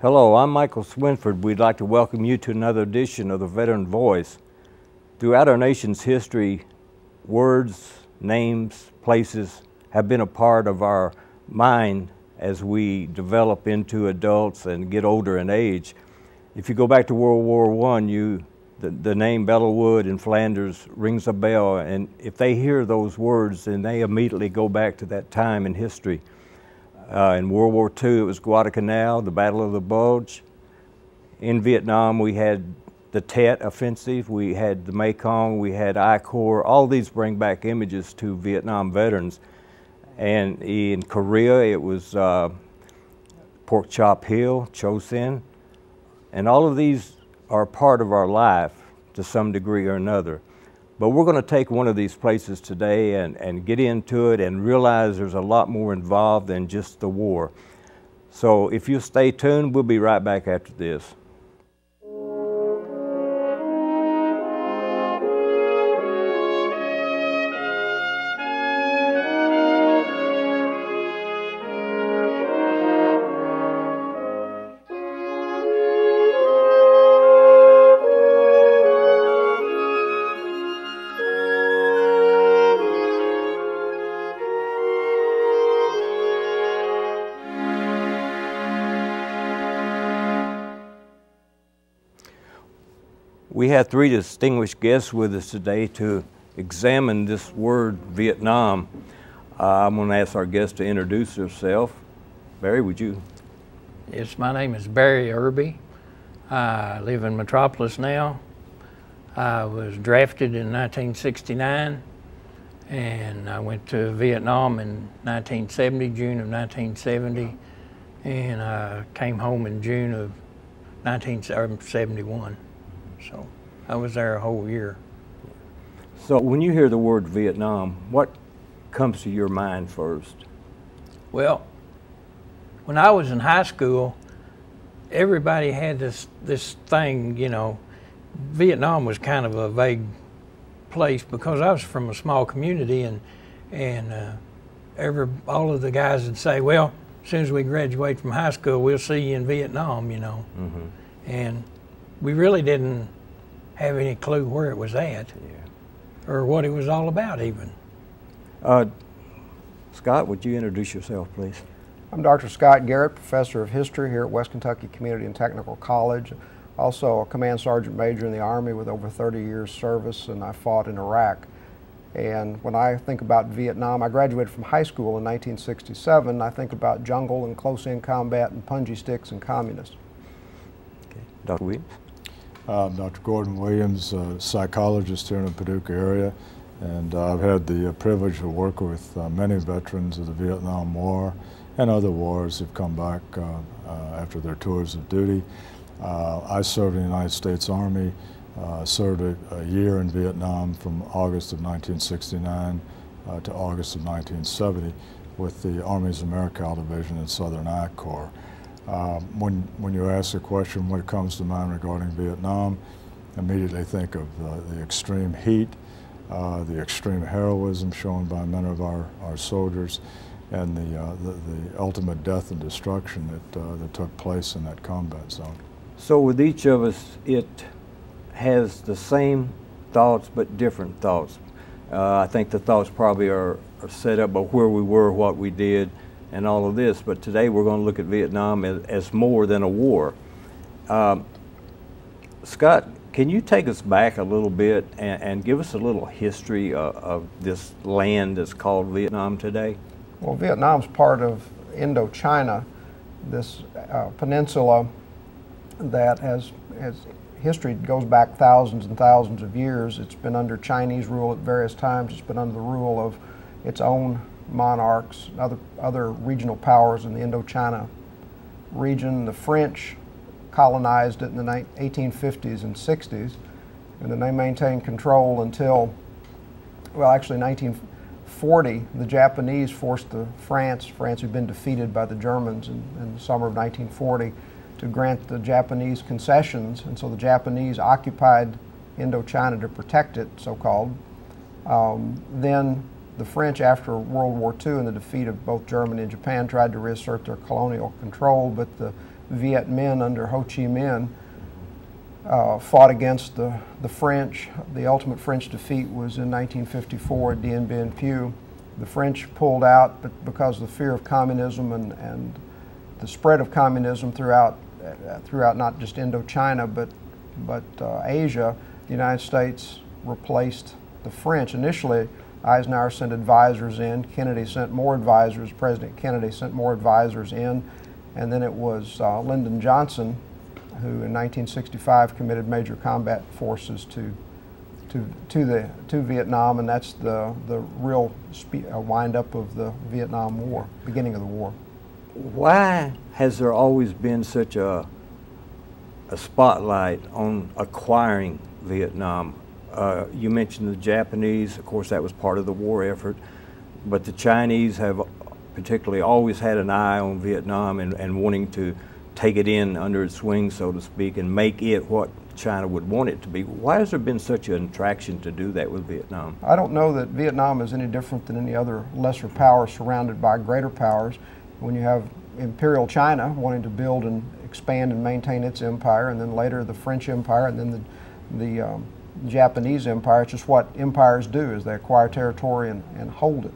Hello, I'm Michael Swinford. We'd like to welcome you to another edition of the Veteran Voice. Throughout our nation's history, words, names, places have been a part of our mind as we develop into adults and get older in age. If you go back to World War I, the name Bellewood in Flanders rings a bell, and if they hear those words, then they immediately go back to that time in history. In World War II, it was Guadalcanal, the Battle of the Bulge. In Vietnam, we had the Tet Offensive, we had the Mekong, we had I Corps. All these bring back images to Vietnam veterans. And in Korea, it was Pork Chop Hill, Chosin. And all of these are part of our life to some degree or another. But we're going to take one of these places today and get into it and realize there's a lot more involved than just the war. So if you stay tuned, we'll be right back after this. We have three distinguished guests with us today to examine this word, Vietnam. I'm going to ask our guest to introduce herself. Barry, would you? Yes, my name is Barry Irby. I live in Metropolis now. I was drafted in 1969, and I went to Vietnam in 1970, June of 1970, and I came home in June of 1971. So I was there a whole year. So when you hear the word Vietnam, what comes to your mind first? Well, when I was in high school, everybody had this thing, you know. Vietnam was kind of a vague place because I was from a small community, and all of the guys would say, well, as soon as we graduate from high school, we'll see you in Vietnam, you know. Mm-hmm. And we really didn't have any clue where it was at, or what it was all about even. Scott, would you introduce yourself, please? I'm Dr. Scott Garrett, Professor of History here at West Kentucky Community and Technical College. Also a Command Sergeant Major in the Army with over 30 years service, and I fought in Iraq. And when I think about Vietnam, I graduated from high school in 1967. I think about jungle and close-in combat and punji sticks and communists. Okay. Dr. Williams? Dr. Gordon Williams, a psychologist here in the Paducah area, and I've had the privilege of working with many veterans of the Vietnam War and other wars who've come back after their tours of duty. I served in the United States Army, served a year in Vietnam from August of 1969 to August of 1970 with the Army's Americal Division in Southern I Corps. When you ask the question, what comes to mind regarding Vietnam, immediately think of the extreme heat, the extreme heroism shown by many of our soldiers, and the ultimate death and destruction that took place in that combat zone. So with each of us, it has the same thoughts but different thoughts. I think the thoughts probably are set up by where we were, what we did, and all of this, but today we're going to look at Vietnam as more than a war. Scott, can you take us back a little bit and give us a little history of this land that's called Vietnam today? Well, Vietnam's part of Indochina, this peninsula that has history goes back thousands and thousands of years. It's been under Chinese rule at various times. It's been under the rule of its own monarchs, other regional powers in the Indochina region. The French colonized it in the 1850s and 60s, and then they maintained control until, well, actually 1940, the Japanese forced France had been defeated by the Germans in the summer of 1940, to grant the Japanese concessions, and so the Japanese occupied Indochina to protect it, so-called. Then the French, after World War II and the defeat of both Germany and Japan, tried to reassert their colonial control, but the Viet Minh under Ho Chi Minh fought against the French. The ultimate French defeat was in 1954 at Dien Bien Phu. The French pulled out, but because of the fear of communism and the spread of communism throughout not just Indochina but Asia, the United States replaced the French. Initially, Eisenhower sent advisors in. Kennedy sent more advisors. President Kennedy sent more advisors in, and then it was Lyndon Johnson who in 1965 committed major combat forces to Vietnam, and that's the real wind-up of the Vietnam War, beginning of the war. Why has there always been such a spotlight on acquiring Vietnam? You mentioned the Japanese, of course that was part of the war effort, but the Chinese have particularly always had an eye on Vietnam and wanting to take it in under its wing, so to speak, and make it what China would want it to be. Why has there been such an attraction to do that with Vietnam? I don't know that Vietnam is any different than any other lesser power surrounded by greater powers. When you have Imperial China wanting to build and expand and maintain its empire, and then later the French Empire, and then the Japanese Empire, it's just what empires do, is they acquire territory and hold it.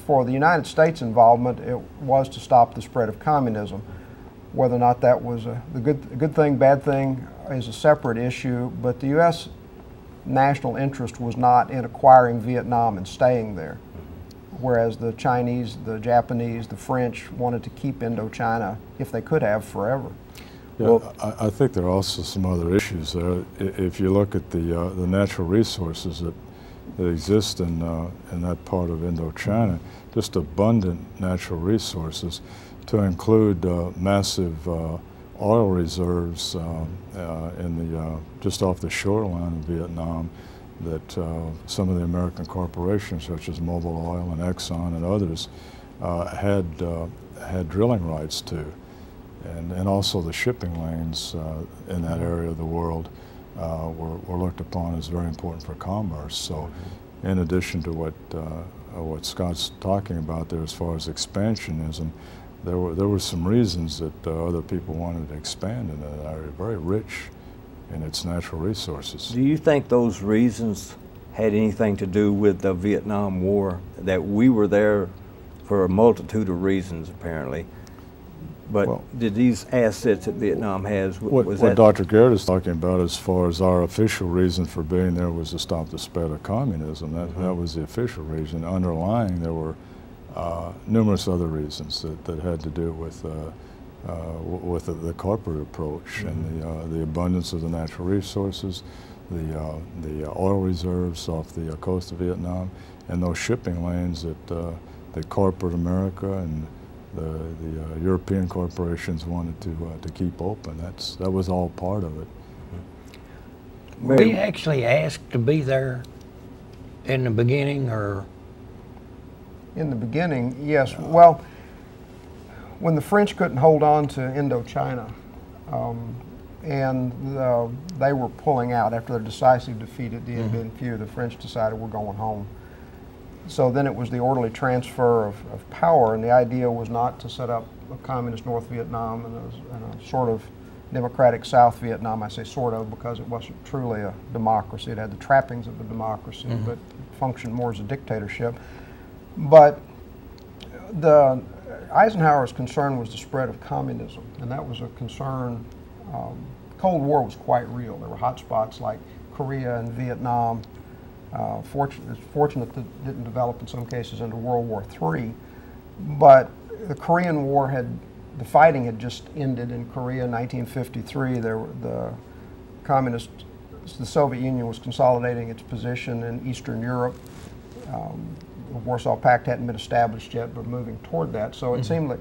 For the United States involvement, it was to stop the spread of communism. Whether or not that was a good thing, bad thing is a separate issue, but the U.S. national interest was not in acquiring Vietnam and staying there, whereas the Chinese, the Japanese, the French wanted to keep Indochina, if they could have, forever. Yeah, well, I think there are also some other issues there. If you look at the natural resources that exist in that part of Indochina, just abundant natural resources, to include massive oil reserves just off the shoreline of Vietnam that some of the American corporations such as Mobil Oil and Exxon and others had drilling rights to, and also the shipping lanes in that area of the world were looked upon as very important for commerce. So in addition to what Scott's talking about there as far as expansionism, there were some reasons that other people wanted to expand in that area, very rich in its natural resources. Do you think those reasons had anything to do with the Vietnam War, that we were there for a multitude of reasons apparently, but well, did these assets that Vietnam has, what Dr. Garrett is talking about as far as our official reason for being there was to stop the spread of communism. That was the official reason. Underlying, there were numerous other reasons that had to do with the corporate approach and the abundance of the natural resources, the oil reserves off the coast of Vietnam, and those shipping lanes that corporate America and the European corporations wanted to keep open. That was all part of it. Were we actually asked to be there in the beginning, or? In the beginning, yes. Well, when the French couldn't hold on to Indochina, and they were pulling out after their decisive defeat at Dien Bien Phu, the French decided we're going home. So then it was the orderly transfer of power, and the idea was not to set up a communist North Vietnam and a sort of democratic South Vietnam. I say sort of because it wasn't truly a democracy. It had the trappings of a democracy, but it functioned more as a dictatorship. But Eisenhower's concern was the spread of communism, and that was a concern. Cold War was quite real. There were hot spots like Korea and Vietnam. It's fortunate that it didn't develop in some cases into World War III, but the Korean War the fighting had just ended in Korea in 1953. The Soviet Union was consolidating its position in Eastern Europe. The Warsaw Pact hadn't been established yet, but moving toward that. So it seemed like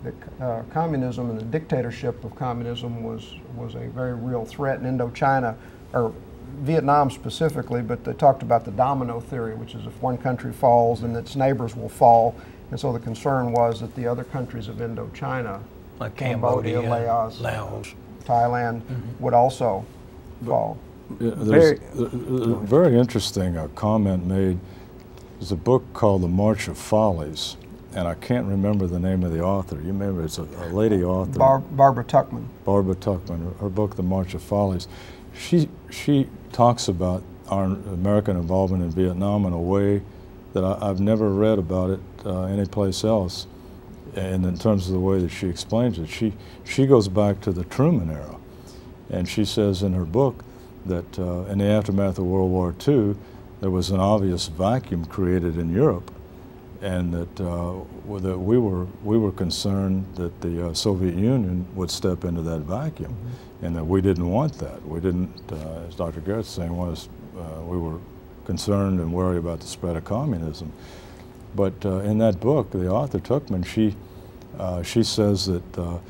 the communism and the dictatorship of communism was a very real threat in Indochina, or Vietnam specifically, but they talked about the domino theory, which is if one country falls, then its neighbors will fall. And so the concern was that the other countries of Indochina, like Cambodia, Laos, Thailand, would also fall. Yeah, there's a very interesting comment made. There's a book called The March of Follies, and I can't remember the name of the author. You remember, it's a lady author. Barbara Tuchman. Barbara Tuchman, her book, The March of Follies. She talks about our American involvement in Vietnam in a way that I've never read about it anyplace else. And in terms of the way that she explains it, she goes back to the Truman era. And she says in her book that in the aftermath of World War II, there was an obvious vacuum created in Europe, and that, that we were concerned that the Soviet Union would step into that vacuum, and that we didn't want that. We didn't, as Dr. Garrett's saying, we were concerned and worried about the spread of communism. But in that book, the author Tuchman, she says that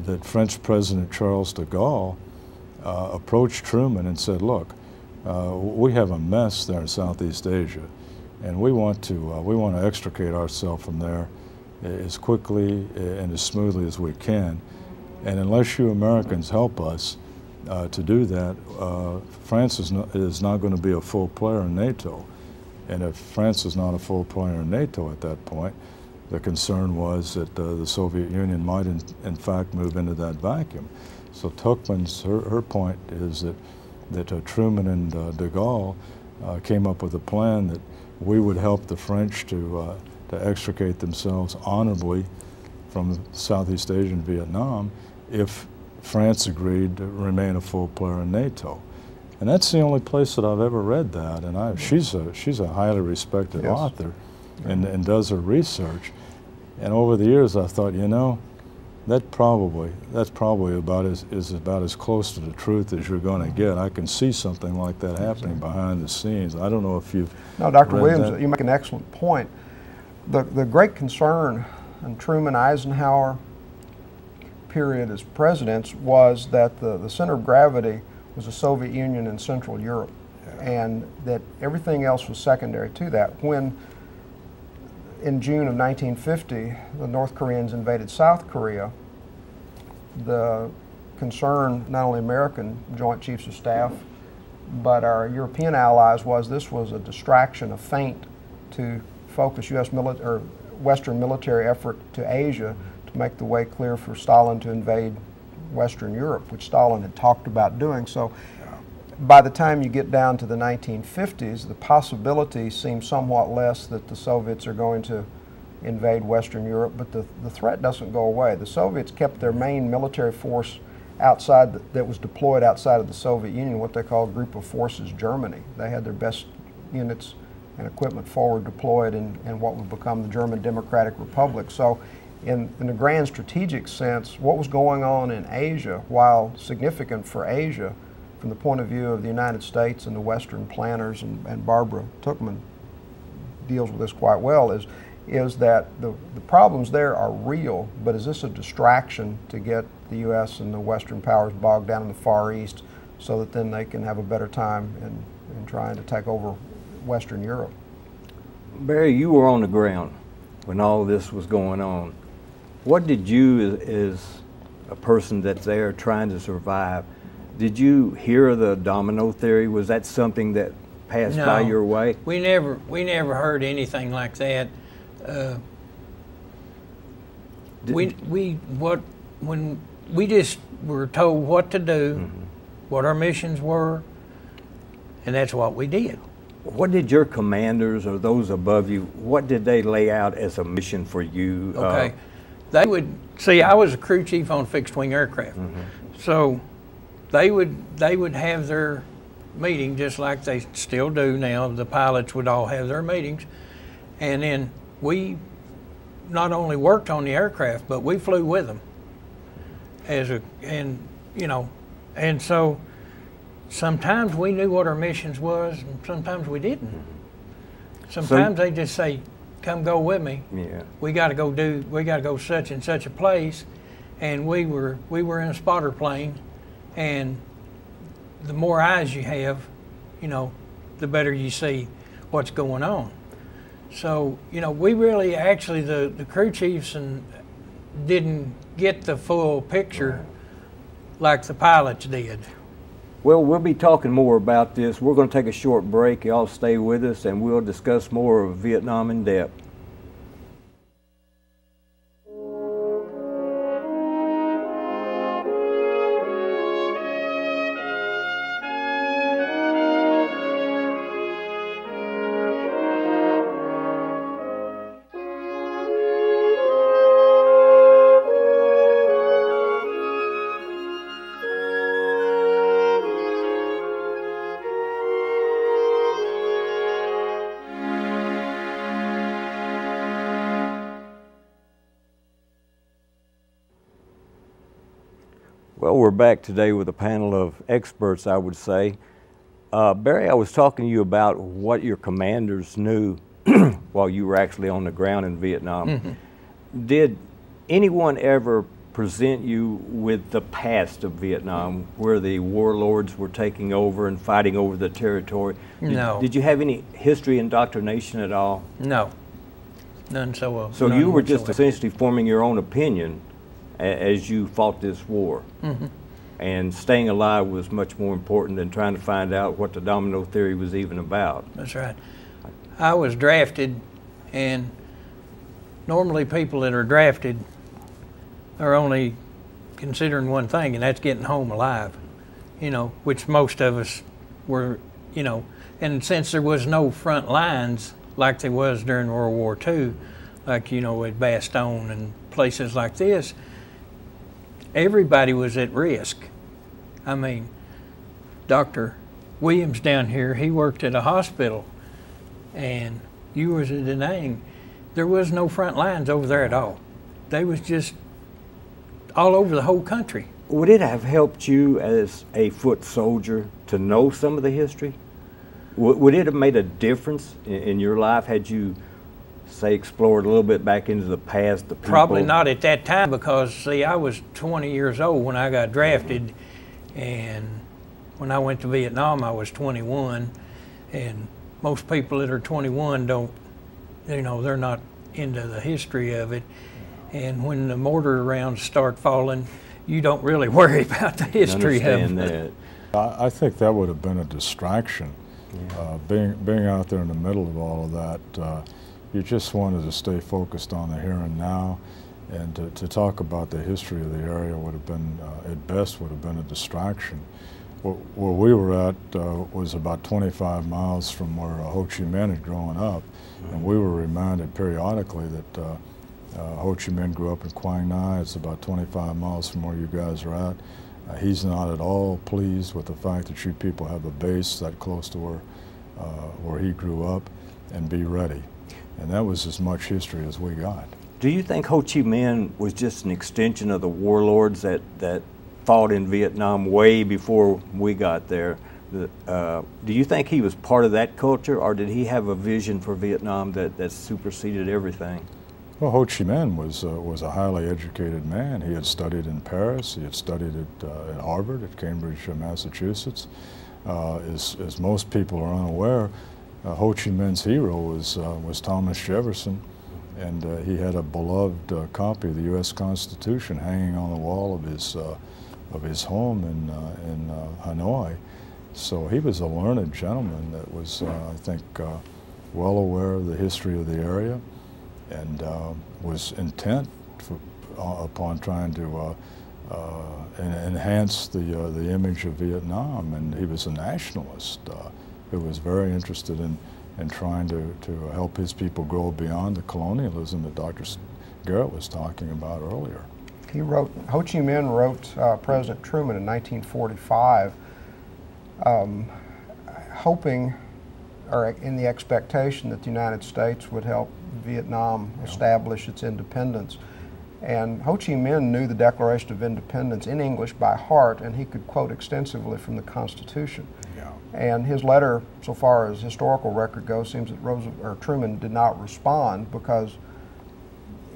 that French President Charles de Gaulle approached Truman and said, "Look, we have a mess there in Southeast Asia, and we want to extricate ourselves from there as quickly and as smoothly as we can. And unless you Americans help us to do that, France is not going to be a full player in NATO. And if France is not a full player in NATO at that point, the concern was that the Soviet Union might in fact move into that vacuum." So Tuchman's, her point is that Truman and de Gaulle came up with a plan that we would help the French to extricate themselves honorably from Southeast Asia and Vietnam if France agreed to remain a full player in NATO. And that's the only place that I've ever read that. And she's a highly respected author and does her research. And over the years I thought, you know, that's probably about as close to the truth as you're going to get. I can see something like that happening behind the scenes. I don't know if you've No, Dr. Williams, you make an excellent point. The great concern in Truman, Eisenhower period as presidents was that the center of gravity was the Soviet Union and Central Europe, and that everything else was secondary to that. When in June of 1950, the North Koreans invaded South Korea, the concern, not only American Joint Chiefs of Staff, but our European allies, was this was a distraction, a feint to focus U.S. or Western military effort to Asia to make the way clear for Stalin to invade Western Europe, which Stalin had talked about doing. So by the time you get down to the 1950s, the possibility seems somewhat less that the Soviets are going to invade Western Europe, but the threat doesn't go away. The Soviets kept their main military force outside, that was deployed outside of the Soviet Union, what they call Group of Forces Germany. They had their best units and equipment forward deployed in what would become the German Democratic Republic. So in the grand strategic sense, what was going on in Asia, while significant for Asia, from the point of view of the United States and the Western planners, and Barbara Tuchman deals with this quite well, is that the problems there are real, but is this a distraction to get the U.S. and the Western powers bogged down in the Far East so that then they can have a better time in trying to take over Western Europe? Barry, you were on the ground when all this was going on. What did you, as a person that's there trying to survive, did you hear the domino theory? Was that something that passed by your way? We never heard anything like that. When we just were told what to do, what our missions were, and that's what we did. What did your commanders or those above you, what did they lay out as a mission for you? Okay, they would see. I was a crew chief on fixed wing aircraft, so they would have their meeting just like they still do now. The pilots would all have their meetings, and then we not only worked on the aircraft, but we flew with them and so sometimes we knew what our missions was, and sometimes we didn't. Sometimes they just say, "Come go with me. Yeah. We got to go such and such a place," and we were in a spotter plane, and the more eyes you have, the better you see what's going on. So, we really actually, the crew chiefs didn't get the full picture like the pilots did. Well, we'll be talking more about this. We're going to take a short break. Y'all stay with us and we'll discuss more of Vietnam in depth. Well, we're back today with a panel of experts, I would say. Barry, I was talking to you about what your commanders knew while you were actually on the ground in Vietnam. Mm-hmm. Did anyone ever present you with the past of Vietnam, where the warlords were taking over and fighting over the territory? No. Did you have any history indoctrination at all? No. None so well. So you were just essentially forming your own opinion as you fought this war. Mm-hmm. And staying alive was much more important than trying to find out what the domino theory was even about. That's right. I was drafted, and normally people that are drafted are only considering one thing, and that's getting home alive, you know, which most of us were, you know. And since there was no front lines like there was during World War II, like, you know, at Bastogne and places like this, everybody was at risk. I mean, Dr. Williams down here, he worked at a hospital, and you was denying there was no front lines over there at all. They was just all over the whole country. Would it have helped you as a foot soldier to know some of the history? Would it have made a difference in your life had you, say, explored a little bit back into the past, the people? Probably not at that time, because, see, I was 20 years old when I got drafted, and when I went to Vietnam, I was 21, and most people that are 21 don't, you know, they're not into the history of it. And when the mortar rounds start falling, you don't really worry about the history of it. I think that would have been a distraction. Yeah. Being out there in the middle of all of that, you just wanted to stay focused on the here and now, and to talk about the history of the area would have been, at best, would have been a distraction. Where we were at was about 25 miles from where Ho Chi Minh had grown up, and we were reminded periodically that Ho Chi Minh grew up in Quang Ngai. It's about 25 miles from where you guys are at. He's not at all pleased with the fact that you people have a base that close to where he grew up, and be ready. And that was as much history as we got. Do you think Ho Chi Minh was just an extension of the warlords that fought in Vietnam way before we got there? Do you think he was part of that culture, or did he have a vision for Vietnam that superseded everything? Well, Ho Chi Minh was a highly educated man. He had studied in Paris. He had studied at Harvard, at Cambridge, Massachusetts. As most people are unaware, Ho Chi Minh's hero was Thomas Jefferson, and he had a beloved copy of the U.S. Constitution hanging on the wall of his home in Hanoi. So he was a learned gentleman that was, I think, well aware of the history of the area, and was intent upon trying to enhance the image of Vietnam. And he was a nationalist who was very interested in trying to help his people grow beyond the colonialism that Dr. Garrett was talking about earlier. He wrote, Ho Chi Minh wrote President Truman in 1945, hoping, or in the expectation, that the United States would help Vietnam establish its independence. And Ho Chi Minh knew the Declaration of Independence in English by heart, and he could quote extensively from the Constitution. Yeah. And his letter, so far as historical record goes, seems that Truman did not respond because,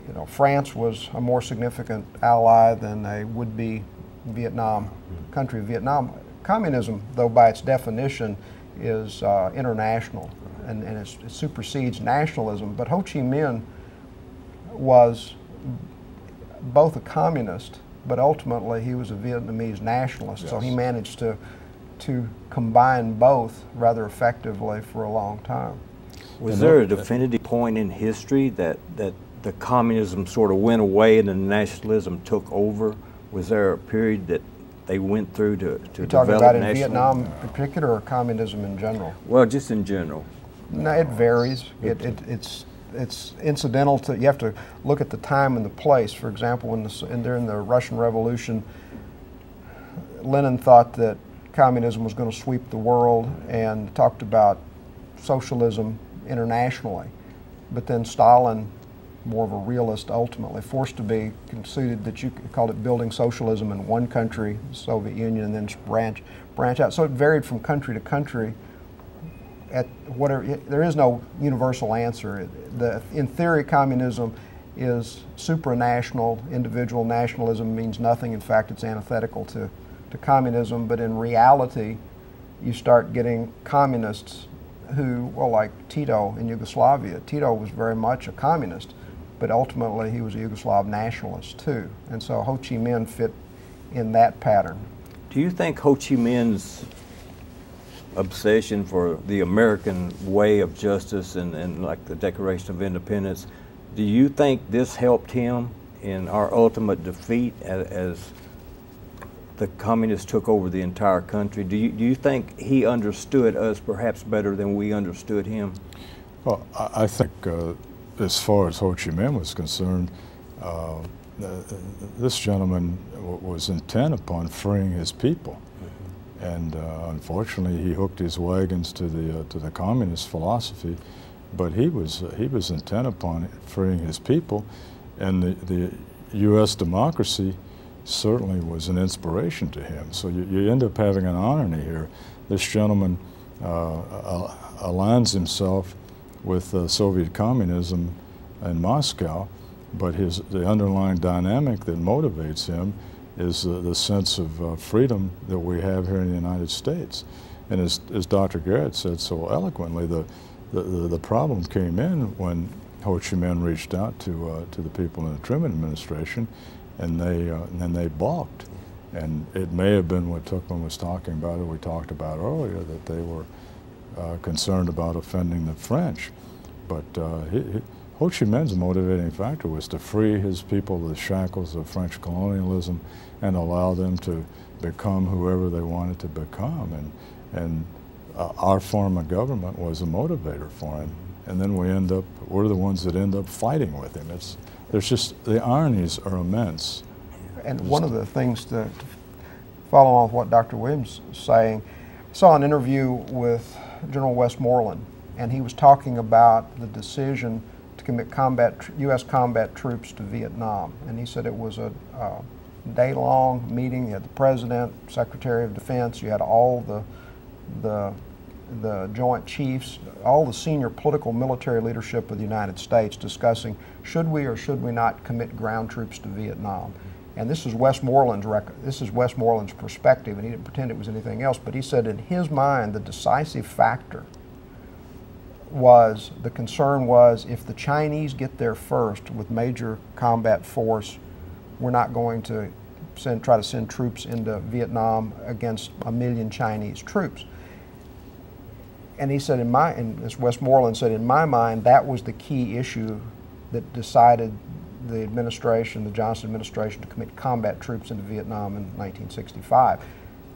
you know, France was a more significant ally than a would-be Vietnam country of Vietnam. Communism, though, by its definition, is international, and it supersedes nationalism. But Ho Chi Minh was both a communist, but ultimately he was a Vietnamese nationalist. Yes. So he managed to combine both rather effectively for a long time. Was there a definitive point in history that the communism sort of went away and the nationalism took over? Was there a period that they went through to You're talking about in Vietnam in particular, or communism in general? Well, just in general. No, it varies. It's incidental to, you have to look at the time and the place. For example, during the Russian Revolution, Lenin thought that communism was going to sweep the world and talked about socialism internationally. But then Stalin more of a realist ultimately, forced to be conceded that you called it building socialism in one country, the Soviet Union, and then branch out. So it varied from country to country. At whatever, there is no universal answer. In theory, communism is supranational. Individual nationalism means nothing. In fact, it's antithetical to communism. But in reality, you start getting communists who, well, like Tito in Yugoslavia. Tito was very much a communist, but ultimately he was a Yugoslav nationalist too. And so Ho Chi Minh fit in that pattern. Do you think Ho Chi Minh's obsession for the American way of justice and like the Declaration of Independence, do you think this helped him in our ultimate defeat as the communists took over the entire country? Do you think he understood us perhaps better than we understood him? Well, I think as far as Ho Chi Minh was concerned, this gentleman was intent upon freeing his people. And unfortunately, he hooked his wagons to the communist philosophy, but he was intent upon freeing his people, and the U.S. democracy certainly was an inspiration to him. So you end up having an irony here. This gentleman aligns himself with Soviet communism in Moscow, but the underlying dynamic that motivates him is the sense of freedom that we have here in the United States. And as Dr. Garrett said so eloquently, the problem came in when Ho Chi Minh reached out to the people in the Truman administration, and they balked. And it may have been what Tuckman was talking about, or we talked about earlier, that they were concerned about offending the French. But Ho Chi Minh's motivating factor was to free his people of the shackles of French colonialism and allow them to become whoever they wanted to become. And our form of government was a motivator for him. And then we're the ones that end up fighting with him. There's just, the ironies are immense. And one of the things to follow on with what Dr. Williams is saying, I saw an interview with General Westmoreland, and he was talking about the decision to commit U.S. combat troops to Vietnam. And he said it was a day-long meeting. You had the President, Secretary of Defense, you had all the Joint Chiefs, all the senior political military leadership of the United States discussing should we or should we not commit ground troops to Vietnam. And this is Westmoreland's perspective, and he didn't pretend it was anything else, but he said in his mind the decisive factor was, the concern was, if the Chinese get there first with major combat force, we're not going to try to send troops into Vietnam against 1 million Chinese troops. And he said, as Westmoreland said, in my mind, that was the key issue that decided the administration, the Johnson administration, to commit combat troops into Vietnam in 1965.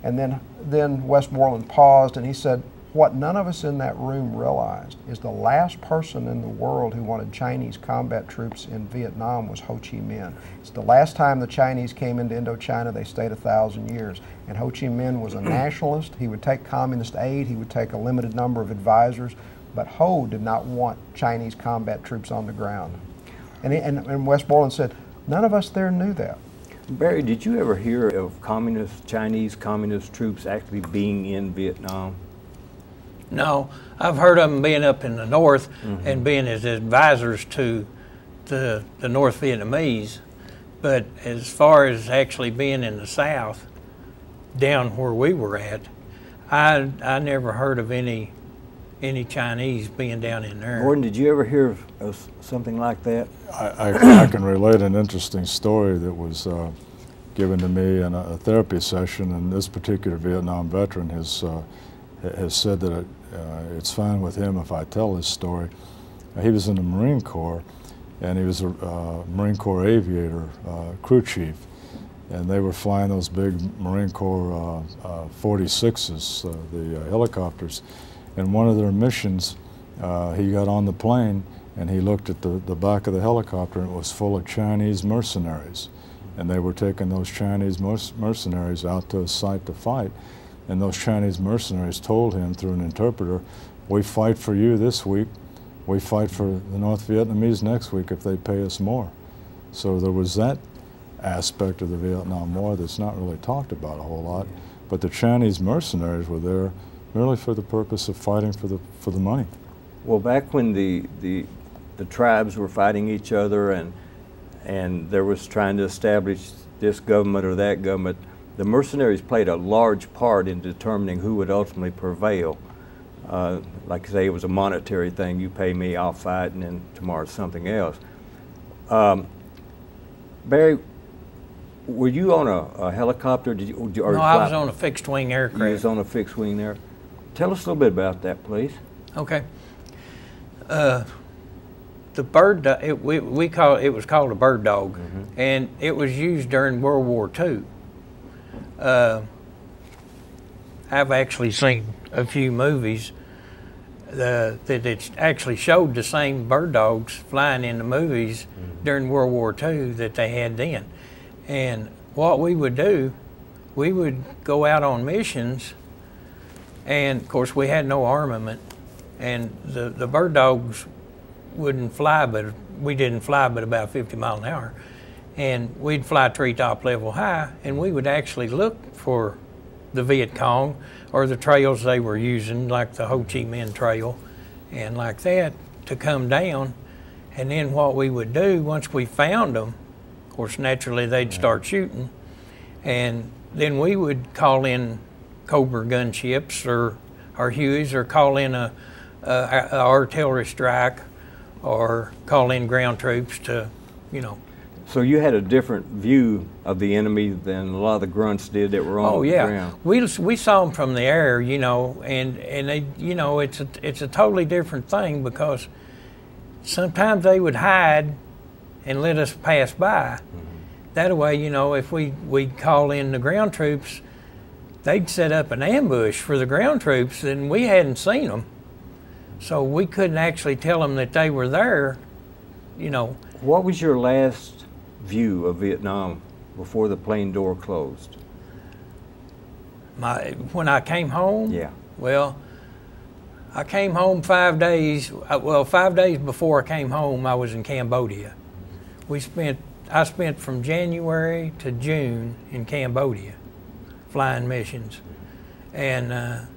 And then Westmoreland paused and he said, what none of us in that room realized is the last person in the world who wanted Chinese combat troops in Vietnam was Ho Chi Minh. It's the last time the Chinese came into Indochina, they stayed 1,000 years. And Ho Chi Minh was a nationalist. He would take communist aid, he would take a limited number of advisors, but Ho did not want Chinese combat troops on the ground. And Westmoreland said, none of us there knew that. Barry, did you ever hear of Chinese communist troops actually being in Vietnam? No, I've heard of them being up in the north and being as advisors to the North Vietnamese, but as far as actually being in the south, down where we were at, I never heard of any Chinese being down in there. Gordon, did you ever hear of something like that? I can relate an interesting story that was given to me in a therapy session, and this particular Vietnam veteran has said that it's fine with him if I tell this story. He was in the Marine Corps, and he was a Marine Corps aviator, crew chief, and they were flying those big Marine Corps 46s, the helicopters. And one of their missions, he got on the plane and he looked at the back of the helicopter, and it was full of Chinese mercenaries. And they were taking those Chinese mercenaries out to a site to fight. And those Chinese mercenaries told him through an interpreter, we fight for you this week, we fight for the North Vietnamese next week if they pay us more. So there was that aspect of the Vietnam War that's not really talked about a whole lot. But the Chinese mercenaries were there merely for the purpose of fighting for the money. Well, back when the tribes were fighting each other and there was trying to establish this government or that government, the mercenaries played a large part in determining who would ultimately prevail. Like I say, it was a monetary thing. You pay me, I'll fight, and then tomorrow something else. Barry, were you on a helicopter? No, I was on a fixed-wing aircraft. You was on a fixed-wing there. Tell us a little bit about that, please. Okay. The bird, it was called a bird dog, and it was used during World War II. I've actually seen a few movies that it actually showed the same bird dogs flying in the movies during World War II that they had then. And what we would do, we would go out on missions, and of course we had no armament, and the bird dogs wouldn't fly, but we didn't fly but about 50 miles an hour. And we'd fly treetop level high, and we would actually look for the Viet Cong or the trails they were using, like the Ho Chi Minh Trail and like that, to come down. And then what we would do, once we found them, of course naturally they'd start shooting, and then we would call in Cobra gunships or Hueys, or call in a artillery strike, or call in ground troops to, you know. So you had a different view of the enemy than a lot of the grunts did that were on the ground. We saw them from the air, you know, and they, you know, it's a totally different thing, because sometimes they would hide and let us pass by. That way, you know, if we'd call in the ground troops, they'd set up an ambush for the ground troops, and we hadn't seen them. So we couldn't actually tell them that they were there, you know. What was your last view of Vietnam before the plane door closed? When I came home? Yeah. Well, I came home 5 days. Well, 5 days before I came home, I was in Cambodia. I spent from January to June in Cambodia, flying missions, and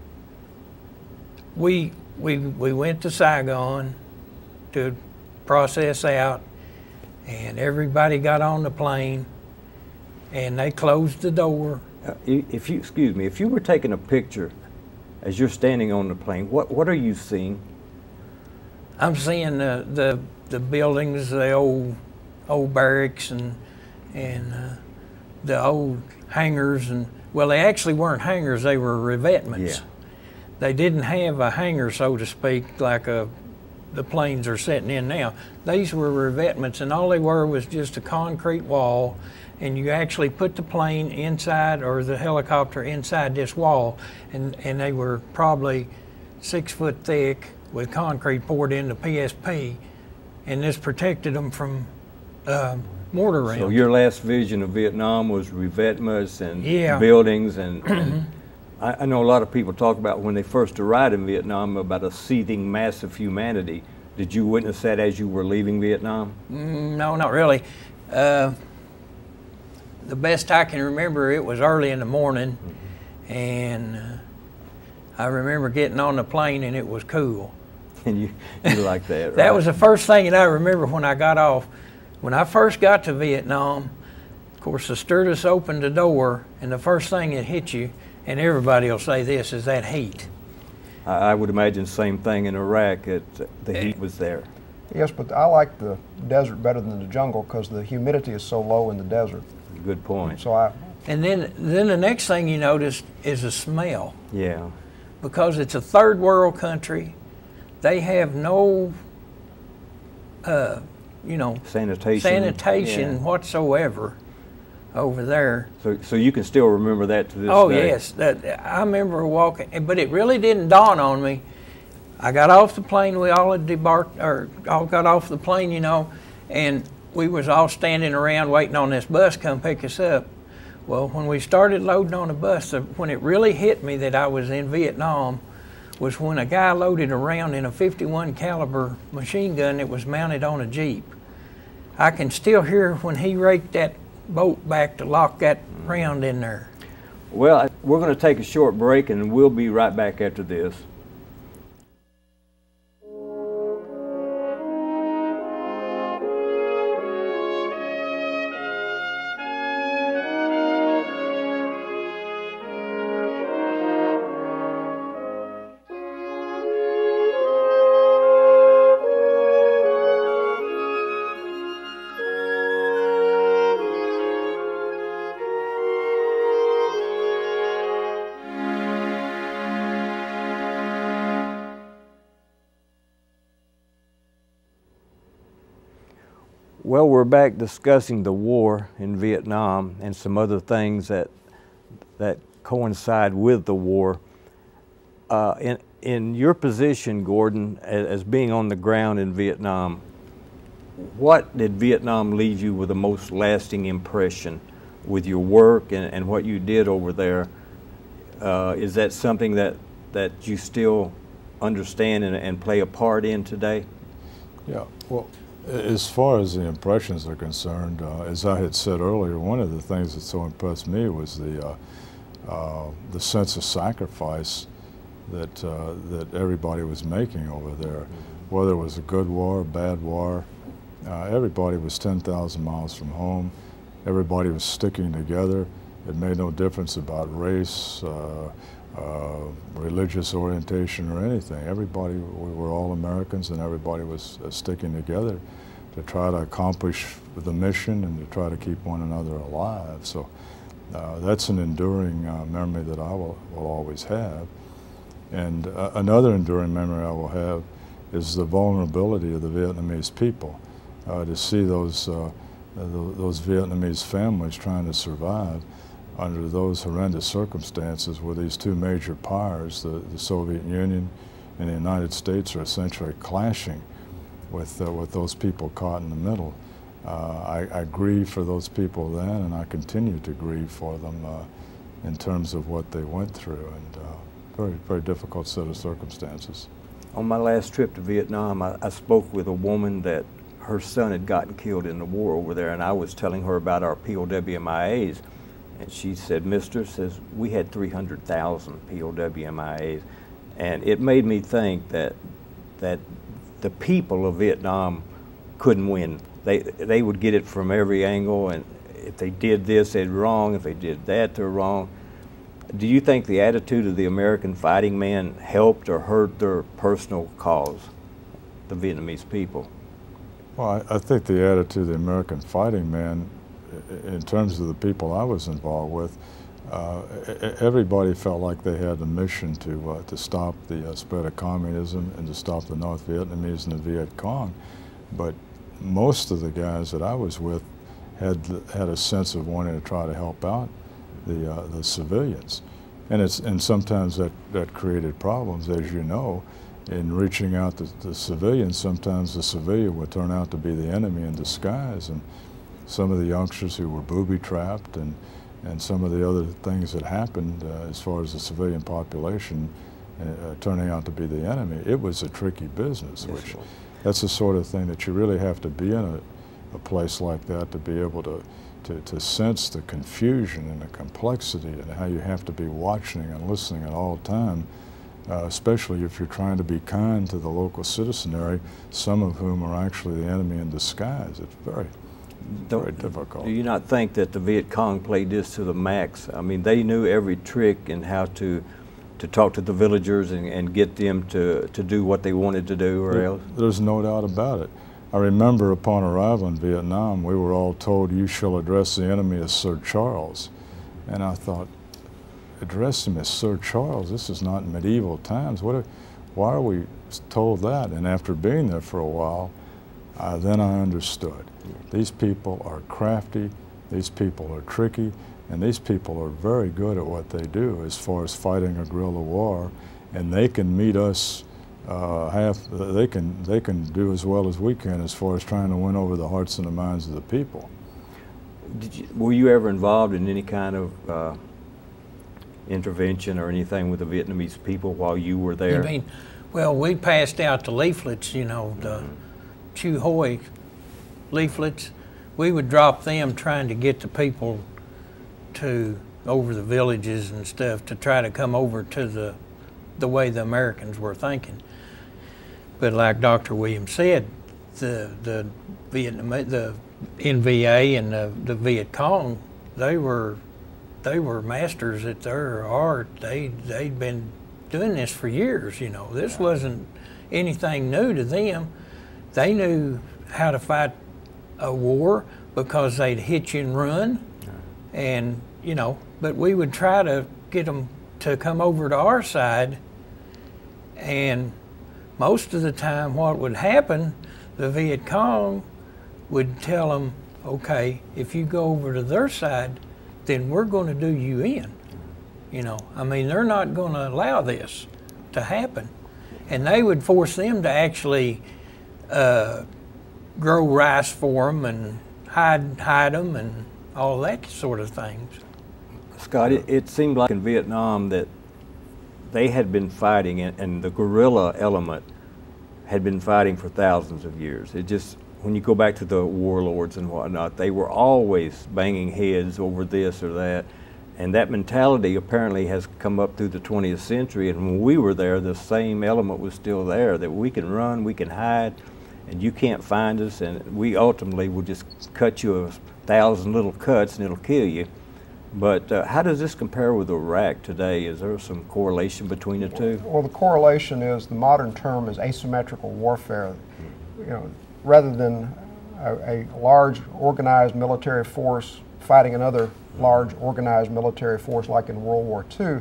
we went to Saigon to process out, and everybody got on the plane, and they closed the door. Excuse me, if you were taking a picture as you're standing on the plane, what are you seeing? I'm seeing the buildings, the old barracks, and the old hangars, and well, they actually weren't hangars; they were revetments. Yeah. They didn't have a hangar, so to speak, like the planes are sitting in now. These were revetments, and all they were was just a concrete wall, and you actually put the plane inside, or the helicopter inside this wall, and they were probably 6 foot thick with concrete poured into PSP, and this protected them from mortar rounds. So your last vision of Vietnam was revetments and yeah. buildings, and I know a lot of people talk about when they first arrived in Vietnam about a seething mass of humanity. Did you witness that as you were leaving Vietnam? No, not really. The best I can remember, it was early in the morning, and I remember getting on the plane, and it was cool. And you like that, right? That was the first thing that I remember when I got off. When I first got to Vietnam, of course, the stewardess opened the door, and the first thing that hit you, and everybody will say this, is that heat. I would imagine the same thing in Iraq. The heat was there. Yes, but I like the desert better than the jungle because the humidity is so low in the desert. Good point. So and then the next thing you notice is the smell. Yeah. Because it's a third world country, they have no, sanitation yeah. whatsoever over there. So you can still remember that to this day? Oh yes, I remember walking, but it really didn't dawn on me. I got off the plane, we all had debarked, or all got off the plane, you know, and we was all standing around waiting on this bus to come pick us up. Well, when we started loading on the bus, when it really hit me that I was in Vietnam was when a guy loaded a round in a 51 caliber machine gun that was mounted on a Jeep. I can still hear when he raked that bolt back to lock that round in there. Well, we're going to take a short break and we'll be right back after this. Well, we're back discussing the war in Vietnam and some other things that coincide with the war. In your position, Gordon, as being on the ground in Vietnam, what did Vietnam leave you with the most lasting impression with your work and what you did over there? Is that something that you still understand and play a part in today? Yeah, well, as far as the impressions are concerned, as I had said earlier, one of the things that so impressed me was the sense of sacrifice that everybody was making over there. Whether it was a good war, a bad war, everybody was 10,000 miles from home. Everybody was sticking together. It made no difference about race, religious orientation or anything. Everybody, we were all Americans, and everybody was sticking together to try to accomplish the mission and to try to keep one another alive. So that's an enduring memory that I will always have. And another enduring memory I will have is the vulnerability of the Vietnamese people. To see those Vietnamese families trying to survive under those horrendous circumstances where these two major powers, the Soviet Union and the United States, are essentially clashing with those people caught in the middle. I grieve for those people then, and I continue to grieve for them in terms of what they went through, and very, very difficult set of circumstances. On my last trip to Vietnam, I spoke with a woman that her son had gotten killed in the war over there, and I was telling her about our POW-MIAs. And she said, "Mister, says we had 300,000 POW-MIAs," and it made me think that the people of Vietnam couldn't win. They would get it from every angle, and if they did this, they're wrong. If they did that, they're wrong. Do you think the attitude of the American fighting man helped or hurt their personal cause, the Vietnamese people? Well, I think the attitude of the American fighting man, in terms of the people I was involved with, everybody felt like they had a mission to stop the spread of communism and to stop the North Vietnamese and the Viet Cong. But most of the guys that I was with had a sense of wanting to try to help out the civilians, and sometimes that created problems, as you know. In reaching out to the civilians, sometimes the civilian would turn out to be the enemy in disguise, and some of the youngsters who were booby-trapped and some of the other things that happened as far as the civilian population turning out to be the enemy. It was a tricky business, which that's the sort of thing that you really have to be in a place like that to be able to sense the confusion and the complexity and how you have to be watching and listening at all time. Especially if you're trying to be kind to the local citizenry, some of whom are actually the enemy in disguise. It's very difficult. Do you not think that the Viet Cong played this to the max? I mean, they knew every trick and how to talk to the villagers and get them to do what they wanted to do, or else? There's no doubt about it. I remember upon arrival in Vietnam, we were all told, "You shall address the enemy as Sir Charles." And I thought, address him as Sir Charles? This is not medieval times. Why are we told that? And after being there for a while, then I understood. These people are crafty, these people are tricky, and these people are very good at what they do as far as fighting a guerrilla war, and they can meet us they can do as well as we can as far as trying to win over the hearts and the minds of the people. Were you ever involved in any kind of intervention or anything with the Vietnamese people while you were there? You mean, well, we passed out the leaflets, you know, the Chu Hoi leaflets. We would drop them trying to get the people to over the villages and stuff to try to come over to the way the Americans were thinking. But like Dr. Williams said, the NVA and the Viet Cong, they were masters at their art. They'd been doing this for years, you know. This wasn't anything new to them. They knew how to fight a war because they'd hitch and run, and you know. But we would try to get them to come over to our side, and most of the time, what would happen, the Viet Cong would tell them, "Okay, if you go over to their side, then we're going to do you in." You know, I mean, they're not going to allow this to happen. And they would force them to actually grow rice for them and hide them and all that sort of things. Scott, it seemed like in Vietnam that they had been fighting, and the guerrilla element had been fighting for thousands of years. It just, when you go back to the warlords and whatnot, they were always banging heads over this or that. And that mentality apparently has come up through the 20th century. And when we were there, the same element was still there, that we can run, we can hide, and you can't find us. And we ultimately will just cut you 1,000 little cuts and it'll kill you. But how does this compare with Iraq today? Is there some correlation between the two? Well, the correlation is, the modern term is asymmetrical warfare. You know, rather than a large organized military force fighting another large organized military force like in World War II,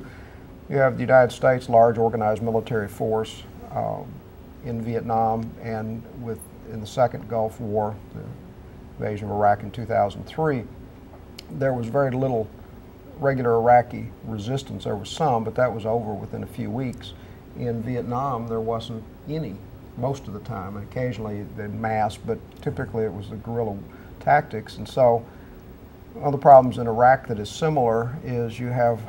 you have the United States large organized military force in Vietnam, and in the second Gulf War, the invasion of Iraq in 2003, there was very little regular Iraqi resistance. There was some, but that was over within a few weeks. In Vietnam, there wasn't any most of the time. Occasionally they'd mass, but typically it was the guerrilla tactics. And so one of the problems in Iraq that is similar is you have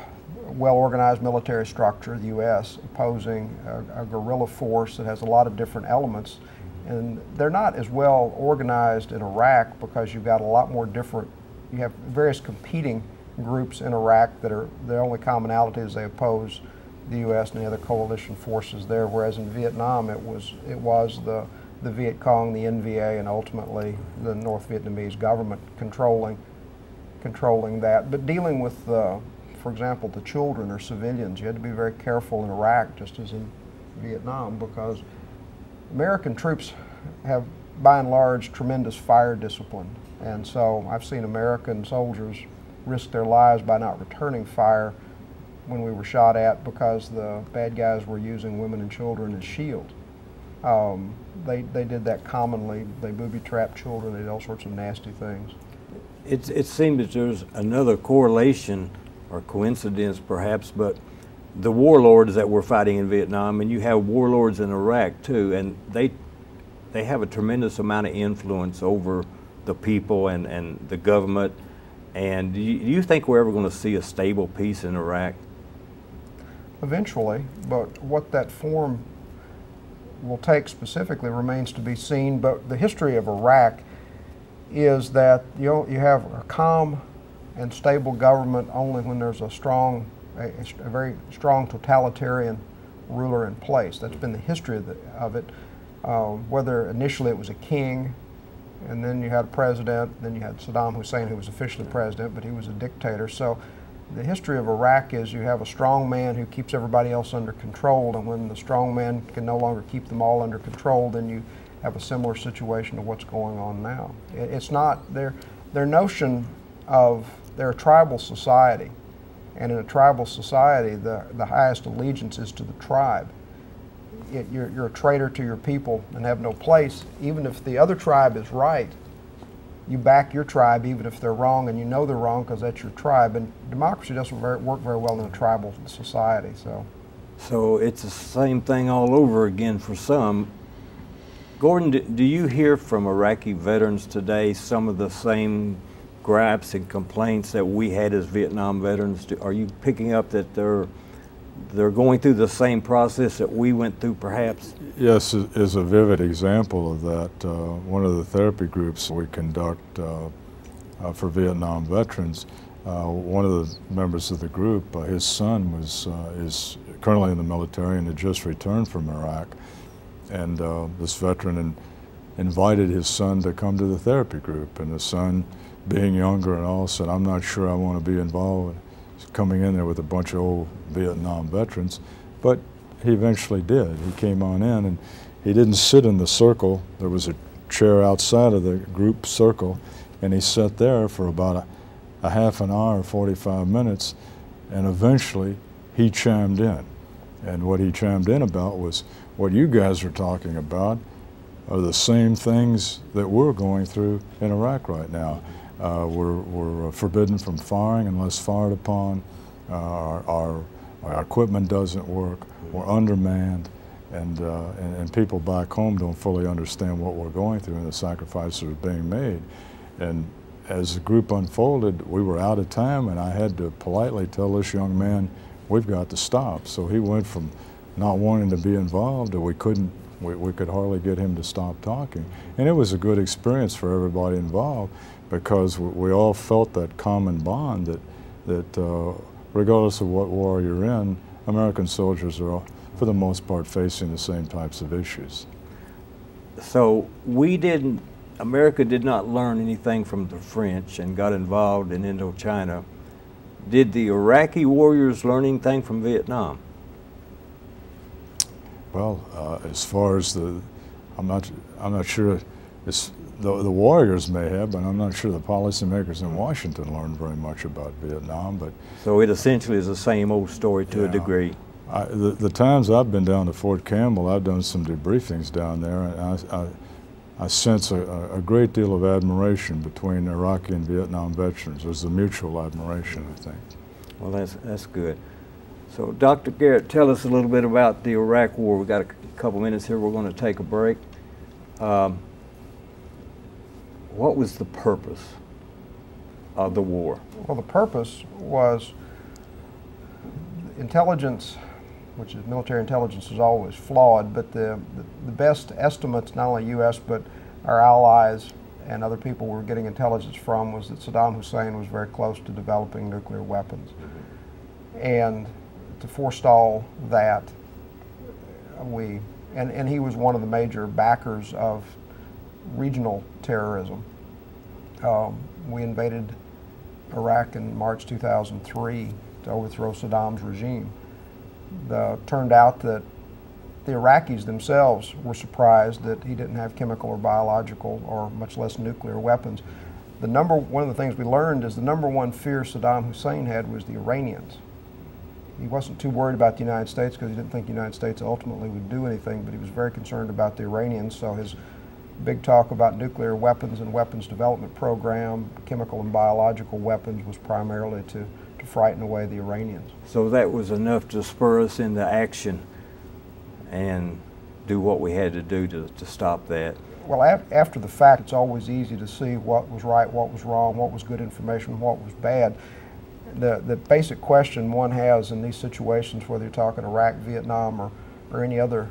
a well-organized military structure, the U.S., opposing a guerrilla force that has a lot of different elements. And they're not as well organized in Iraq because you've got a lot more different, you have various competing groups in Iraq that are, the only commonality is they oppose the U.S. and the other coalition forces there, whereas in Vietnam it was the Viet Cong, the NVA, and ultimately the North Vietnamese government controlling that. But dealing with, for example, the children or civilians, you had to be very careful in Iraq, just as in Vietnam, because American troops have, by and large, tremendous fire discipline. And so I've seen American soldiers risk their lives by not returning fire when we were shot at because the bad guys were using women and children as shield. They did that commonly. They booby-trapped children. They did all sorts of nasty things. It seems that there's another correlation or coincidence perhaps, but the warlords that were fighting in Vietnam, and you have warlords in Iraq too, and they have a tremendous amount of influence over the people and the government. And do you think we're ever going to see a stable peace in Iraq? Eventually, but what that form will take specifically remains to be seen. But the history of Iraq is that you have a calm and stable government only when there's a very strong totalitarian ruler in place. That's been the history of it. Whether initially it was a king, and then you had a president, then you had Saddam Hussein, who was officially president, but he was a dictator. So the history of Iraq is you have a strong man who keeps everybody else under control, and when the strong man can no longer keep them all under control, then you have a similar situation to what's going on now. It's not their notion of, they're a tribal society, and in a tribal society, the highest allegiance is to the tribe. You're a traitor to your people and have no place. Even if the other tribe is right, you back your tribe even if they're wrong, and you know they're wrong because that's your tribe. And democracy doesn't work very well in a tribal society. So it's the same thing all over again for some. Gordon, do you hear from Iraqi veterans today some of the same gripes and complaints that we had as Vietnam veterans? Are you picking up that they're going through the same process that we went through, perhaps? Yes, is a vivid example of that. One of the therapy groups we conduct for Vietnam veterans, one of the members of the group, his son is currently in the military and had just returned from Iraq. And this veteran invited his son to come to the therapy group. And the son, being younger and all, said, "I'm not sure I want to be involved." He's coming in there with a bunch of old Vietnam veterans. But he eventually did. He came on in, and he didn't sit in the circle. There was a chair outside of the group circle, and he sat there for about a half an hour, 45 minutes, and eventually he chimed in. And what he chimed in about was, what you guys are talking about are the same things that we're going through in Iraq right now. We're forbidden from firing unless fired upon. Our equipment doesn't work. We're undermanned, and people back home don't fully understand what we're going through and the sacrifices that are being made. And as the group unfolded, we were out of time, and I had to politely tell this young man, "We've got to stop." So he went from not wanting to be involved to we could hardly get him to stop talking. And it was a good experience for everybody involved, because we all felt that common bond that regardless of what war you're in, American soldiers are, for the most part, facing the same types of issues. So America did not learn anything from the French and got involved in Indochina. Did the Iraqi warriors learn anything from Vietnam? Well, as far as I'm not sure. The warriors may have, but I'm not sure the policymakers in Washington learned very much about Vietnam. But so it essentially is the same old story to a degree. The times I've been down to Fort Campbell, I've done some debriefings down there, and I sense a great deal of admiration between Iraqi and Vietnam veterans. There's a mutual admiration, I think. Well, that's good. So, Dr. Garrett, tell us a little bit about the Iraq War. We've got a couple minutes here. We're going to take a break. What was the purpose of the war? Well, the purpose was intelligence, which is military intelligence, is always flawed, but the best estimates, not only U.S., but our allies and other people we were getting intelligence from, was that Saddam Hussein was very close to developing nuclear weapons. And to forestall that, and he was one of the major backers of regional terrorism. We invaded Iraq in March 2003 to overthrow Saddam's regime. Turned out that the Iraqis themselves were surprised that he didn't have chemical or biological, or much less nuclear weapons. One of the things we learned is the number one fear Saddam Hussein had was the Iranians. He wasn't too worried about the United States because he didn't think the United States ultimately would do anything, but he was very concerned about the Iranians. So his big talk about nuclear weapons and weapons development program, chemical and biological weapons, was primarily to frighten away the Iranians. So that was enough to spur us into action and do what we had to do to stop that. Well, after the fact, it's always easy to see what was right, what was wrong, what was good information, what was bad. The basic question one has in these situations, whether you're talking Iraq, Vietnam, or any other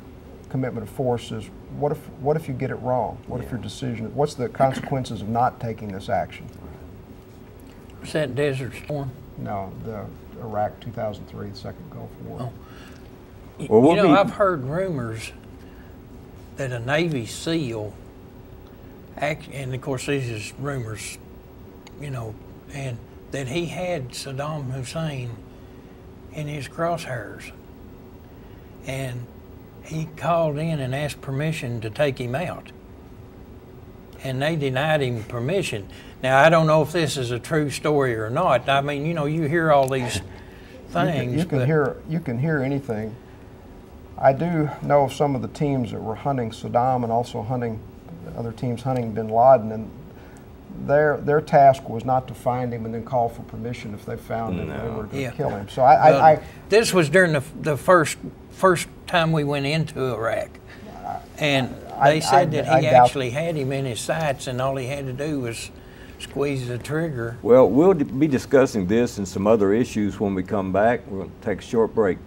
commitment of force, is what if you get it wrong? What if your decision, what's the consequences of not taking this action? Was that Desert Storm? No, the Iraq 2003, the second Gulf War. Oh. Well, I've heard rumors that a Navy SEAL, and of course these is rumors, and that he had Saddam Hussein in his crosshairs, and he called in and asked permission to take him out, and they denied him permission. Now, I don't know if this is a true story or not. I mean, you hear all these things. You can hear anything. I do know of some of the teams that were hunting Saddam and also other teams hunting bin Laden, and their task was not to find him and then call for permission if they found him. They were going to kill him. So this was during the first time we went into Iraq, and they said that he actually had him in his sights, and all he had to do was squeeze the trigger. Well, we'll be discussing this and some other issues when we come back. We're going to take a short break.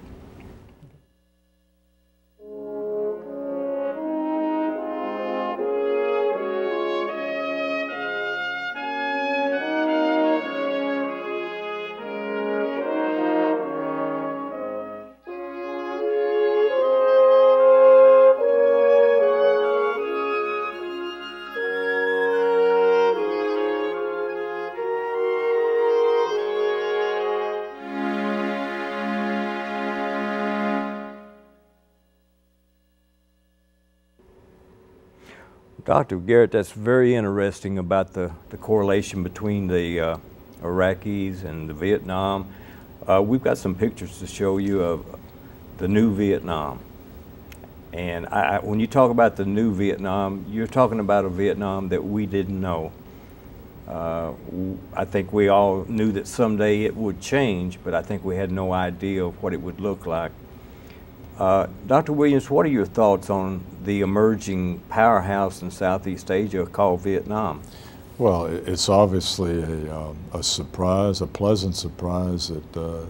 Dr. Garrett, that's very interesting about the correlation between the Iraqis and the Vietnam. We've got some pictures to show you of the new Vietnam. And when you talk about the new Vietnam, you're talking about a Vietnam that we didn't know. I think we all knew that someday it would change, but I think we had no idea of what it would look like. Dr. Williams, what are your thoughts on the emerging powerhouse in Southeast Asia called Vietnam? Well, it's obviously a surprise, a pleasant surprise that the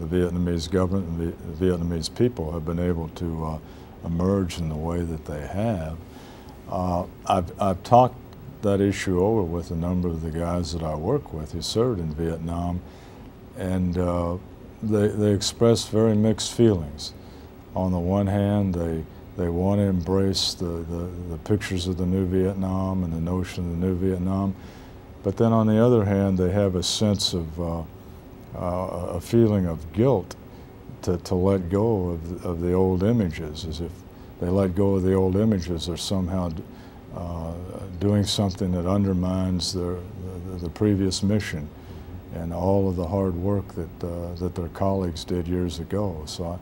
Vietnamese government and the Vietnamese people have been able to emerge in the way that they have. I've talked that issue over with a number of the guys that I work with who served in Vietnam, and they expressed very mixed feelings. On the one hand, they want to embrace the pictures of the new Vietnam and the notion of the new Vietnam, but then on the other hand, they have a sense of a feeling of guilt to let go of the old images, as if they let go of the old images, they're somehow doing something that undermines the previous mission and all of the hard work that their colleagues did years ago. So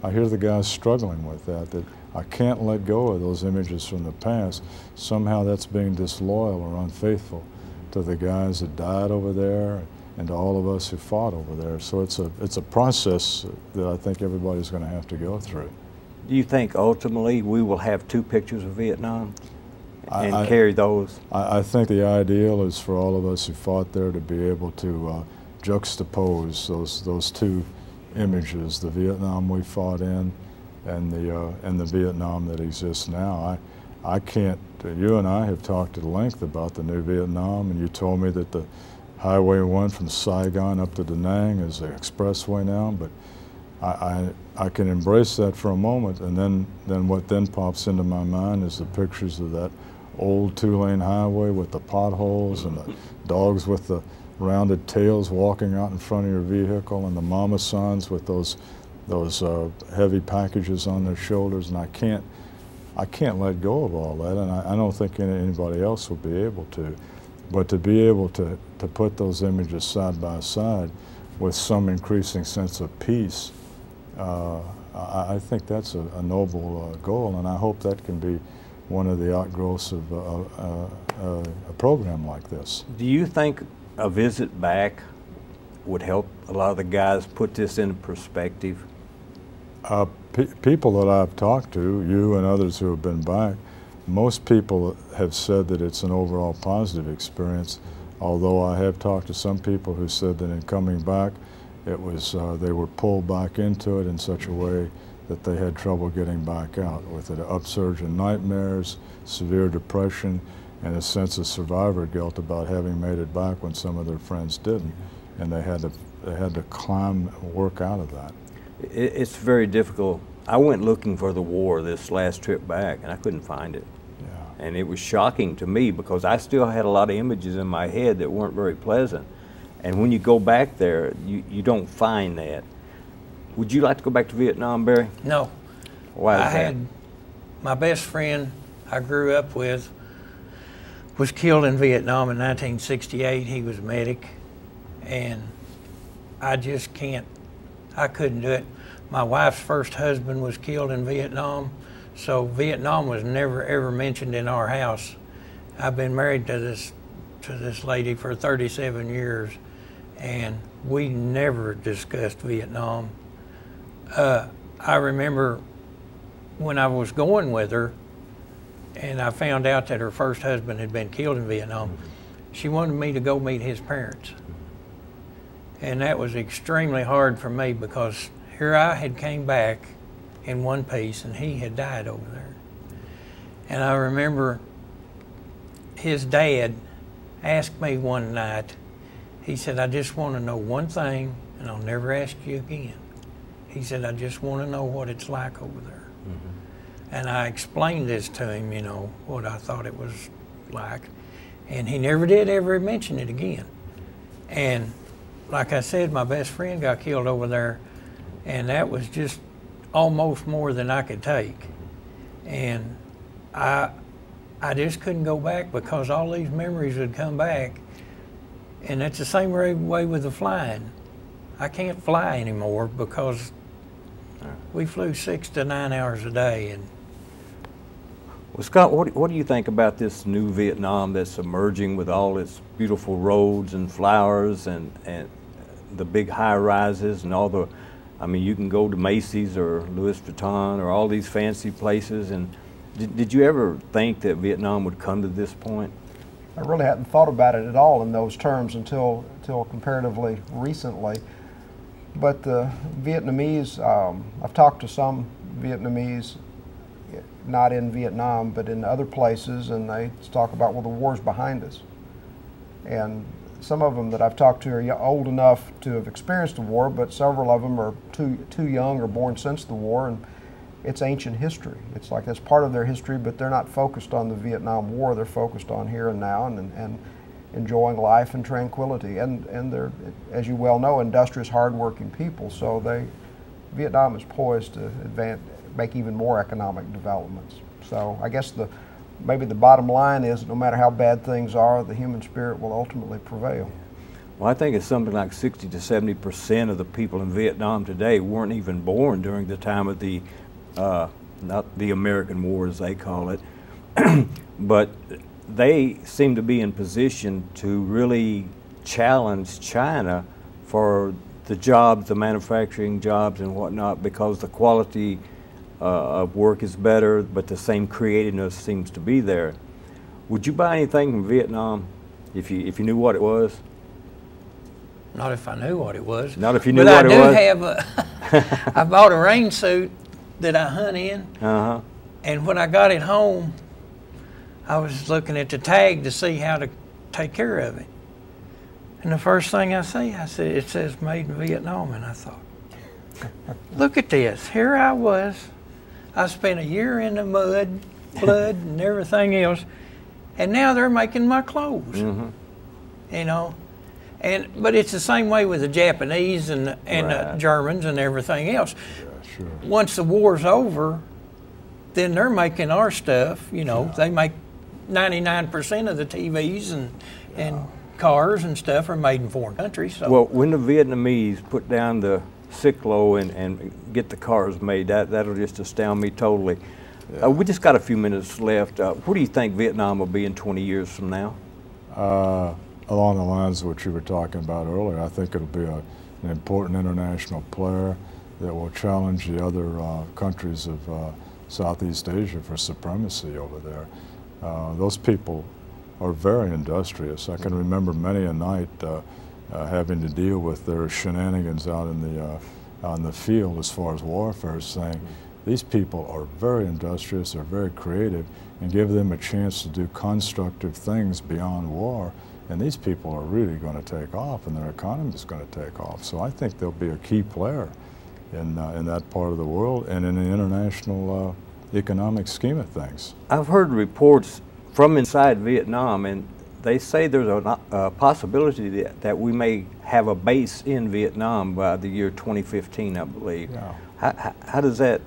I hear the guys struggling with that I can't let go of those images from the past. Somehow that's being disloyal or unfaithful to the guys that died over there and to all of us who fought over there. So it's a process that I think everybody's going to have to go through. Do you think ultimately we will have two pictures of Vietnam and carry those? I think the ideal is for all of us who fought there to be able to juxtapose those two images, the Vietnam we fought in and the Vietnam that exists now. I can't, you and I have talked at length about the new Vietnam, and you told me that the Highway 1 from Saigon up to Da Nang is the expressway now, but I can embrace that for a moment, and then what then pops into my mind is the pictures of that old two-lane highway with the potholes and the dogs with the rounded tails walking out in front of your vehicle, and the mama sons with those heavy packages on their shoulders, and I can't let go of all that, and I don't think anybody else will be able to. But to be able to put those images side by side with some increasing sense of peace, I think that's a noble goal, and I hope that can be one of the outgrowths of a program like this. Do you think a visit back would help a lot of the guys put this into perspective? People that I've talked to, you and others who have been back, most people have said that it's an overall positive experience, although I have talked to some people who said that in coming back, it was they were pulled back into it in such a way that they had trouble getting back out, with an upsurge in nightmares, severe depression, and a sense of survivor guilt about having made it back when some of their friends didn't, and they had to climb, work out of that. It's very difficult. I went looking for the war this last trip back, and I couldn't find it. Yeah. And it was shocking to me because I still had a lot of images in my head that weren't very pleasant. And when you go back there, you don't find that. Would you like to go back to Vietnam, Barry? No. Why is that? I had my best friend I grew up with was killed in Vietnam in 1968. He was a medic, and I just can't. I couldn't do it. My wife's first husband was killed in Vietnam, so Vietnam was never ever mentioned in our house. I've been married to this lady for 37 years, and we never discussed Vietnam. I remember when I was going with her, and I found out that her first husband had been killed in Vietnam. she wanted me to go meet his parents. And that was extremely hard for me because here I had came back in one piece and he had died over there. And I remember his dad asked me one night, he said, I just want to know one thing and I'll never ask you again. He said, I just want to know what it's like over there. Mm-hmm. And I explained this to him, you know, what I thought it was like. And he never did ever mention it again. And like I said, my best friend got killed over there, and that was just almost more than I could take. And I just couldn't go back because all these memories would come back. And that's the same way with the flying. I can't fly anymore because we flew 6 to 9 hours a day. And well, Scott, what do you think about this new Vietnam that's emerging with all its beautiful roads and flowers and the big high rises and all the, I mean, you can go to Macy's or Louis Vuitton or all these fancy places. And did you ever think that Vietnam would come to this point? I really hadn't thought about it at all in those terms until comparatively recently. But the Vietnamese, I've talked to some Vietnamese, not in Vietnam, but in other places, and they talk about, well, the war's behind us. And some of them that I've talked to are old enough to have experienced the war, but several of them are too young or born since the war, and it's ancient history. It's like it's part of their history, but they're not focused on the Vietnam War. They're focused on here and now and enjoying life and tranquility. And they're, as you well know, industrious, hardworking people. So Vietnam is poised to make even more economic developments. So I guess maybe the bottom line is, no matter how bad things are, the human spirit will ultimately prevail. Well, I think it's something like 60 to 70% of the people in Vietnam today weren't even born during the time of the not the American War, as they call it, but they seem to be in position to really challenge China for the jobs, the manufacturing jobs and whatnot, because the quality of work is better, but the same creativeness seems to be there. Would you buy anything from Vietnam if you knew what it was? Not if I knew what it was. Not if you knew what it was? But I do have I bought a rain suit that I hunt in, and when I got it home, I was looking at the tag to see how to take care of it. And the first thing I see, I said, it says made in Vietnam, and I thought, look at this. Here I was. I spent a year in the mud, blood, and everything else, and now they're making my clothes. You know, but it's the same way with the Japanese and the Germans and everything else. Sure. Once the war's over, then they're making our stuff. You know, they make 99% of the TVs and cars and stuff are made in foreign countries. So. Well, when the Vietnamese put down the Ciclo and get the cars made, that'll just astound me totally. Yeah. We just got a few minutes left. What do you think Vietnam will be in 20 years from now? Along the lines of what you were talking about earlier, I think it'll be an important international player that will challenge the other countries of Southeast Asia for supremacy over there. Those people are very industrious. I can remember many a night having to deal with their shenanigans out in on the field as far as warfare, saying these people are very industrious, they're very creative, and give them a chance to do constructive things beyond war, and these people are really going to take off, and their economy is going to take off. So I think they'll be a key player in that part of the world and in the international economic scheme of things. I've heard reports from inside Vietnam, and they say there's a possibility that we may have a base in Vietnam by the year 2015, I believe. Yeah. How does that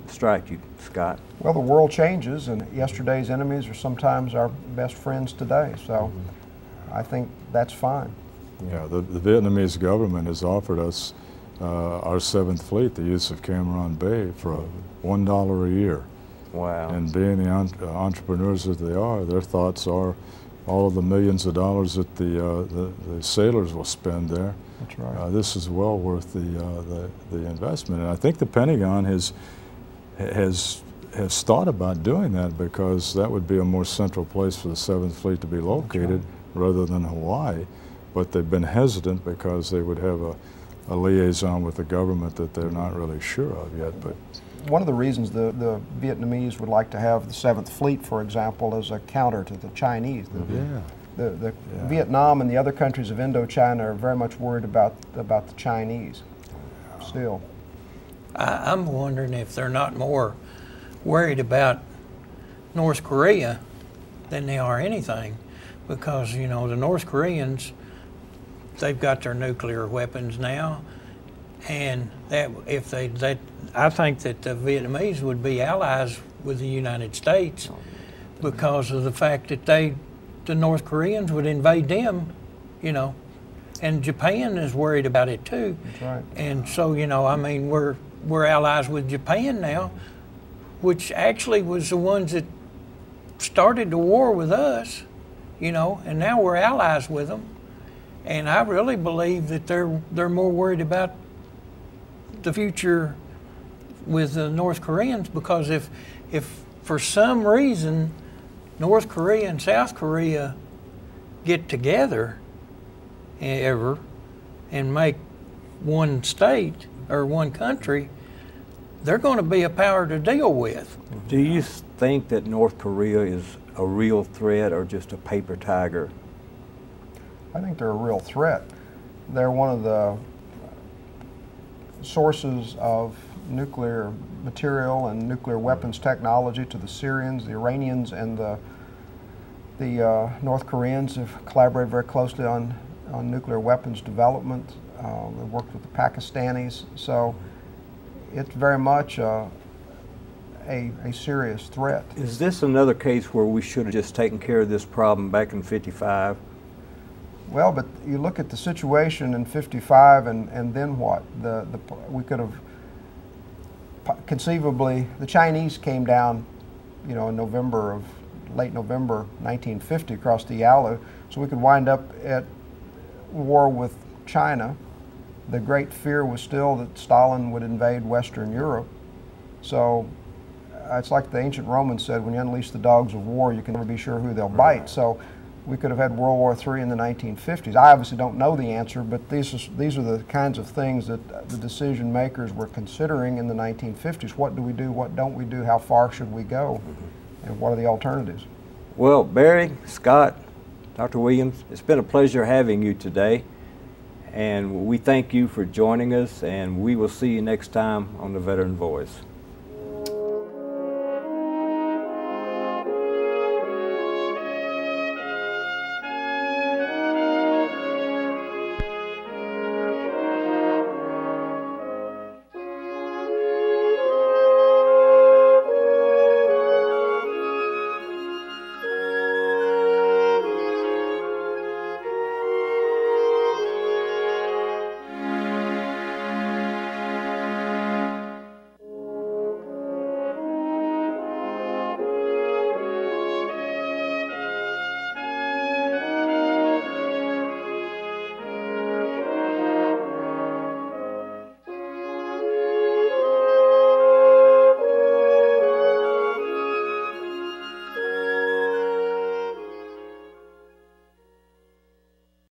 strike you, Scott? Well, the world changes, and yesterday's enemies are sometimes our best friends today, so I think that's fine. Yeah, the Vietnamese government has offered us our 7th Fleet, the use of Cam Ranh Bay, for $1 a year. Wow. And being the entrepreneurs that they are, their thoughts are all of the millions of dollars that the sailors will spend there. That's right. This is well worth the investment. And I think the Pentagon has thought about doing that, because that would be a more central place for the 7th Fleet to be located, rather than Hawaii, but they've been hesitant because they would have a liaison with the government that they're not really sure of yet. But one of the reasons the Vietnamese would like to have the 7th Fleet, for example, as a counter to the Chinese. The Vietnam and the other countries of Indochina are very much worried about the Chinese still. I'm wondering if they're not more worried about North Korea than they are anything, because, you know, the North Koreans, they've got their nuclear weapons now, and that if I think that the Vietnamese would be allies with the United States because of the fact that the North Koreans would invade them, you know, and Japan is worried about it too. That's right. And so, you know, I mean, we're allies with Japan now, which actually was the ones that started the war with us, you know, and now we're allies with them. And I really believe that they're more worried about the future with the North Koreans, because if for some reason North Korea and South Korea get together ever and make one state or one country, they're going to be a power to deal with. Do you think that North Korea is a real threat or just a paper tiger? I think they're a real threat. They're one of the sources of nuclear material and nuclear weapons technology to the Syrians. The Iranians and the North Koreans have collaborated very closely on nuclear weapons development. They've worked with the Pakistanis. So it's very much a serious threat. Is this another case where we should have just taken care of this problem back in '55? Well, but you look at the situation in '55, and then what? We could have conceivably, the Chinese came down, you know, in late November 1950 across the Yalu, so we could wind up at war with China. The great fear was still that Stalin would invade Western Europe. So it's like the ancient Romans said, when you unleash the dogs of war, you can never be sure who they'll bite. So we could have had World War III in the 1950s. I obviously don't know the answer, but these are the kinds of things that the decision makers were considering in the 1950s. What do we do? What don't we do? How far should we go? And what are the alternatives? Well, Barry, Scott, Dr. Williams, it's been a pleasure having you today. And we thank you for joining us, and we will see you next time on the Veteran Voice.